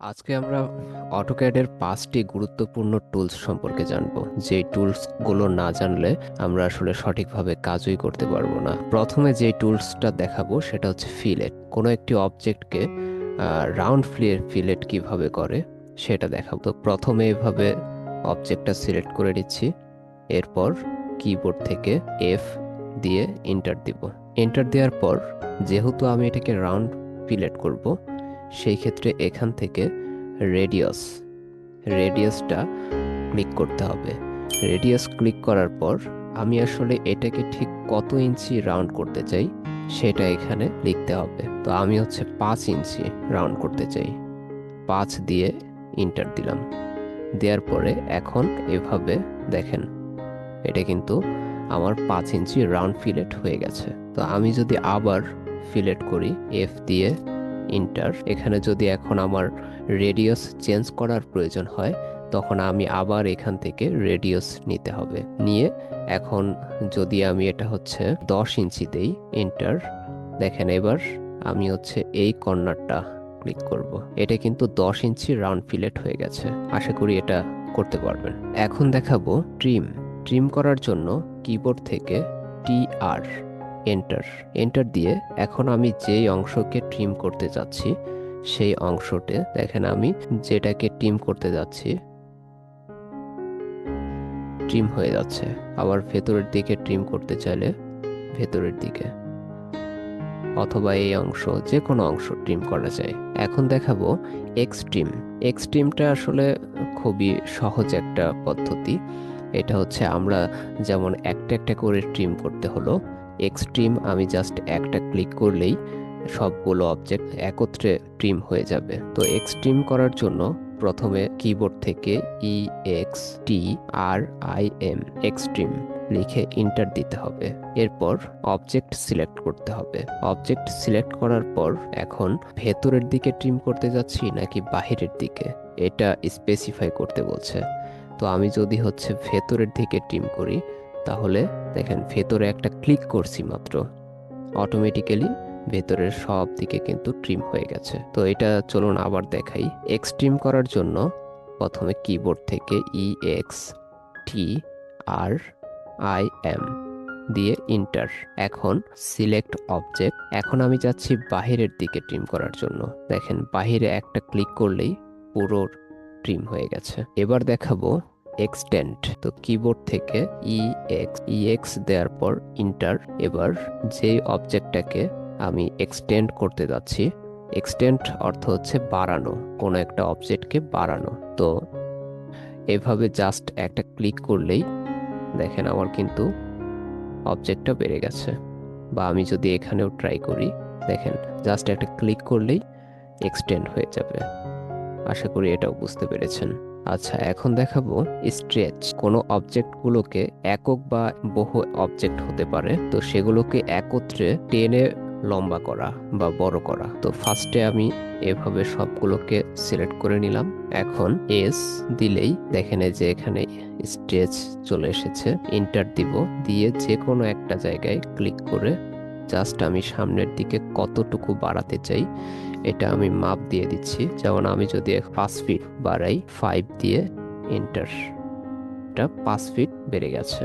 আজকে আমরা অটোক্যাডের 5টি গুরুত্বপূর্ণ টুলস সম্পর্কে জানব। যে টুলসগুলো না জানলে আমরা আসলে সঠিকভাবে কাজই করতে পারবো না। প্রথমে যে টুলসটা দেখাবো সেটা হচ্ছে ফিলেট। কোনো একটি অবজেক্টকে রাউন্ড ফিলেট কিভাবে করে সেটা দেখাবো। তো প্রথমে এভাবে অবজেক্টটা সিলেক্ট করে নিচ্ছি। এরপর কিবোর্ড থেকে এফ দিয়ে এন্টার দিব। এন্টার দেওয়ার পর যেহেতু আমি এটাকে রাউন্ড ফিলেট করব, সেই ক্ষেত্রে এখান থেকে রেডিয়াসটা ক্লিক করতে হবে। রেডিয়াস ক্লিক করার পর আমি আসলে এটাকে ঠিক কত ইঞ্চি রাউন্ড করতে চাই সেটা এখানে লিখতে হবে। তো আমি 5 ইঞ্চি রাউন্ড করতে চাই। 5 দিয়ে এন্টার দিলাম। দেওয়ার পরে এখন এভাবে দেখেন, এটা কিন্তু আমার 5 ইঞ্চি রাউন্ড ফিলেট হয়ে গেছে। তো আমি যদি আবার ফিলেট করি এফ দিয়ে ইন্টার, এখানে যদি এখন আমার রেডিয়াস চেঞ্জ করার প্রয়োজন হয় তখন আমি আবার এখান থেকে রেডিয়াস নিতে হবে। নিয়ে এখন যদি আমি এটা 10 ইঞ্চি দেই ইন্টার, দেখেন এবার আমি এই কর্নারটা ক্লিক করব। এটা কিন্তু 10 ইঞ্চি রাউন্ড ফিলেট হয়ে গেছে। আশা করি এটা করতে পারবেন। এখন দেখাবো ট্রিম করার জন্য কিবোর্ড থেকে টিআর এন্টার দিয়ে এখন আমি যেই অংশকে ট্রিম করতে যাচ্ছি সেই অংশতে দেখেন আমি যেটাকে ট্রিম করতে যাচ্ছি ট্রিম হয়ে যাচ্ছে। আবার ভেতরের দিকে ট্রিম করতে চাইলে ভেতরের দিকে, অথবা এই অংশ, যে কোনো অংশ ট্রিম করা যায়। এখন দেখাবো এক্সট্রিমটা আসলে খুবই সহজ একটা পদ্ধতি। এটা আমরা যেমন একটা একটা করে ট্রিম করতে হলো, এক্সট্রিম আমি জাস্ট একটা ক্লিক করলেই সবগুলো অবজেক্ট একত্রে ট্রিম হয়ে যাবে। তো এক্সট্রিম করার জন্য প্রথমে কিবোর্ড থেকে EXTRIM এক্সট্রিম লিখে এন্টার দিতে হবে। এরপর অবজেক্ট সিলেক্ট করতে হবে। অবজেক্ট সিলেক্ট করার পর এখন ভেতরের দিকে ট্রিম করতে যাচ্ছি নাকি বাহিরের দিকে এটা স্পেসিফাই করতে বলছে। তো আমি যদি ভেতরের দিকে ট্রিম করি তাহলে দেখেন ভেতরে একটা ক্লিক করছি মাত্র, অটোমেটিক্যালি ভেতরের সব দিকে কিন্তু ট্রিম হয়ে গেছে। তো এটা চলুন আবার দেখাই। এক্সট্রিম করার জন্য প্রথমে কিবোর্ড থেকে EXTRIM দিয়ে এন্টার। এখন সিলেক্ট অবজেক্ট। এখন আমি যাচ্ছি বাহিরের দিকে ট্রিম করার জন্য। দেখেন বাহিরে একটা ক্লিক করলেই পুরো ট্রিম হয়ে গেছে। এবার দেখাবো এক্সটেন্ড। তো কিবোর্ড থেকে EX দেওয়ার পর এন্টার। এবার যে অবজেক্টটাকে আমি এক্সটেন্ড করতে যাচ্ছি, এক্সটেন্ড অর্থ বাড়ানো, কোনো একটা অবজেক্টকে বাড়ানো। তো এভাবে জাস্ট একটা ক্লিক করলেই দেখেন আমার কিন্তু অবজেক্টটা বেড়ে গেছে। বা আমি যদি এখানেও ট্রাই করি, দেখেন জাস্ট একটা ক্লিক করলেই এক্সটেন্ড হয়ে যাবে। আশা করি এটাও বুঝতে পেরেছেন। আচ্ছা, এখন দেখাবো স্ট্রেচ। কোনো অবজেক্টগুলোকে একক বা বহু অবজেক্ট হতে পারে, তো সেগুলোকে একত্রে টেনে লম্বা করা বা বড় করা। তো ফার্স্টে আমি এভাবে সবগুলোকে সিলেক্ট করে নিলাম। এখন এস দিলেই দেখেন এই যে এখানে স্ট্রেচ চলে এসেছে। এন্টার দিব। দিয়ে যে কোনো একটা জায়গায় ক্লিক করে জাস্ট আমি সামনের দিকে কতটুকু বাড়াতে চাই এটা আমি মাপ দিয়ে দিচ্ছি। যেমন আমি যদি 5 ফিট বাড়াই, 5 দিয়ে এন্টার, এটা 5 ফিট বেড়ে গেছে।